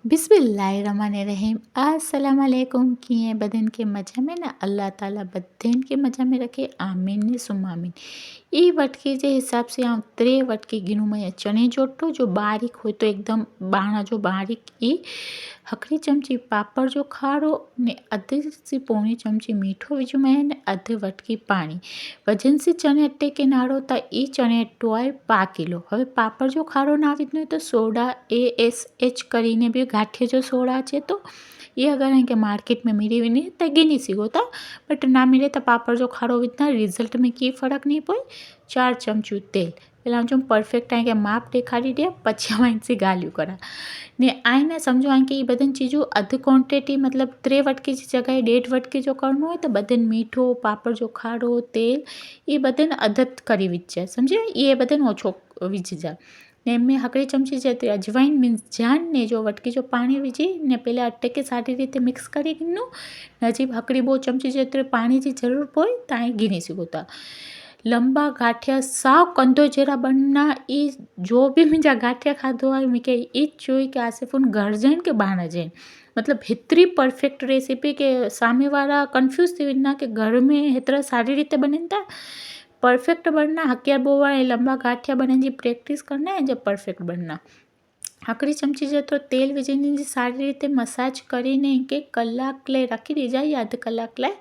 बिस्मिल्लाहिर्रहमानिर्रहीम अस्सलाम वालेकुम। कीअं बदन के मज़ा में न अल्लाह ताला बदन के मज़ा में रखे आमीन ने सुम आमीन। ई वटके जे हिसाब से आउं 3 वटके गिणूं चने जो अटो जो बारीक हो तो एकदम बाणा जो बारीक ई हकड़ी चमची पापड़ जो खारो ने अधु से पौणी चमची मीठो विझूं ने अधु वटकी पाणी। वजन से चने अटे के नाड़ो त ई चने अटो आहे 5 किलो। હવે પાપડ જો ખારો ના વિધનો તો સોડા ASH કરીને બી ગાંઠિયા जो सोडा अचे तो ये अगर है मार्केट में मिली वञे त गिनी सघो था, बट ना मिले तो पापड़ जो खारो विझंदा रिज़ल्ट में की फ़र्क़ु नहीं पए। 4 चमचूं तेल પહેલાં जो परफेक्ट है माप ॾेखारी ॾिया પછી मां इनसे ॻाल्हियूं करा ने आए न सम्झो आहे कि बदन चीज़ूं अधु क्वांटिटी मतलब 3 वटके जी जगह 1.5 वटके जो करणो है तो बदन मीठो पापड़ जो खारो तेल ये बदन अधु करी विझे सम्झे ये बदन ओछो विझिजा ने में हकड़ी चमची जेतरी अजवाइन मीन्स जान ने जो वटकी जो पानी विझी ने पहले अटे के सारी रीते मिक्स करी गिनो नजीब हकड़ी 2 चमची जेतरे पानी की जरूर पए ताई गिनी सघो था। लंबा गाठिया साव कंदो जरा बनना ई जो भी मुंहिंजा गाठिया खाधो आहे मूंखे ई चोई कि आसिफ़ुन घर जन के ॿाहिरि जन मतलब हेतिरी परफेक्ट रेसिपी के सामे वारा कंफ्यूज थी वेंदा कि घर में हेतिरा सारी रीते बननि था। परफेक्ट बनना हकिया बोवा ऐं लंबा गाठिया बनण जी प्रैक्टिस करना ऐं जब परफेक्ट बनना हकड़ी चमची जेतिरो तेल विझी सारी रीते मसाज કરીને કે કલાક લાइ રાખી દીજા या अधु कलाक लाइ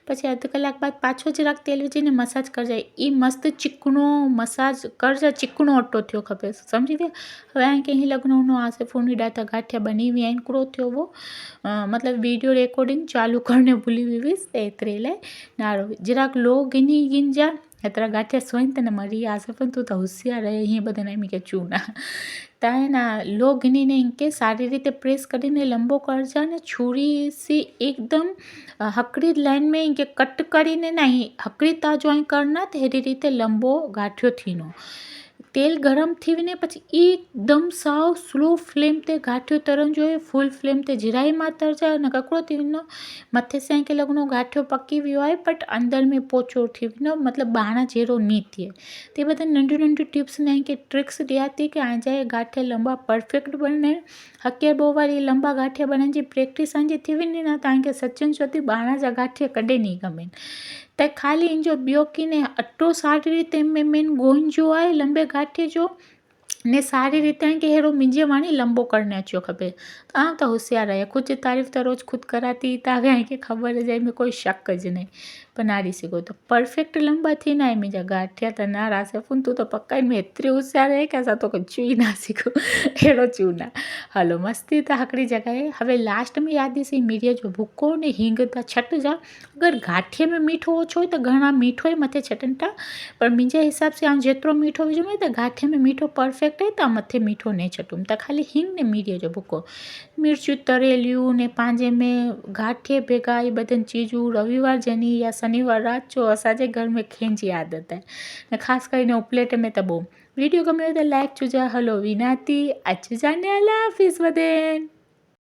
પછી अधु कलाक बाद पाछो જરાક तेल विझीने मसाज करजा ई मस्त चिकणो मसाज करजा चिकणो अटो थियो खपे समझी विया। હવે આ कंहिं लॻणो हुनो आसे फोन ॾा त गाठिया बनी विया आहिनि हिकिड़ो थियो वो मतलब वीडियो रिकॉर्डिंग चालू करने भुली वई हुअसि त एतिरे लाइ नारो જરાક लो गिनजा हेतिरा गाठिया सोइन त न मरी आसिफ़ुन तूं त होशियार रहे हीअं ॿुधाईं मूंखे चूना त है ना लो गिनीने इनके सारी रीते प्रेस કરીને लंबो करजा ने छुरी से एकदम हकड़ी लाइन में इनके कट કરીને ना हकड़ी ताजो आई करना तो हेड़ी रीते लंबो गाठियो थीनो। तेल गरम थी वञे પછી एकदम साव स्लो फ्लेम ते गाठियो तरण जो फुल फ्लेम ते जिराई मां तरजा न ककड़ो थी वेंदो मथे से के लॻणो गाठियो पकी वियो आहे बट अंदर में पोचो थी वेंदो मतलब बाणा जहिड़ो नी थिए। ते बदे नंढियूं नंढियूं टिप्स ने के ट्रिक्स ॾिया थी कि आजा गाठिया लंबा परफेक्ट बने हकिया बो वारी लंबा गाठिया बनण जी प्रैक्टिस जी थी वेंदी न तव्हांखे सचिन चौथी बाणा जा गाठिया कॾहिं नहीं गमेनि त ख़ाली इन जो ॿियो की ने अटो सारी रीते में मेन गोंजो आहे लंबे गाठिए जो ने सारी रीते है कि हेड़ो मुंहिंजे वाणी लंबो करने अचो खपे तव्हां त होशियार आहे ख़ुदि तारीफ़ त रोज़ ख़ुदि कराती तव्हांखे ख़बर जाए में कोई शक ज नहीं बनाड़ी सघो त परफेक्ट लंबा थी ना आहे मुंहिंजा गाठिया त न रासिफ़ुन तूं त पक्का में एतिरी होशियार आहे कि असां तोखे चुई ना सघूं अहिड़ो चूं ना हलो मस्ती त हिकिड़ी जॻह હવે लास्ट में यादि ॾिसी मिरीअ जो भुको ने हींग त छटिजा अगरि गाठिए में मीठो ओछो त घणा मीठो ई मथे छटनि था पर मुंहिंजे हिसाब सां आउं जेतिरो मीठो विझूं त गाठिए में मीठो परफेक्ट आहे त मथे मीठो न छटूं त ख़ाली हींग ने मिरीअ जो भुको मिर्चूं तरियलियूं ने पंहिंजे में गाठिए भेगा ई बदन चीजूं रविवार जनी या शनिवार राति जो असांजे घर में खाइण जी आदत आहे ने ख़ासि करे हिन प्लेट में त वीडियो गम्यो त लाइक चुजा हलो विनाती अच जाने अल्लाह हाफ़िज़ वदेन।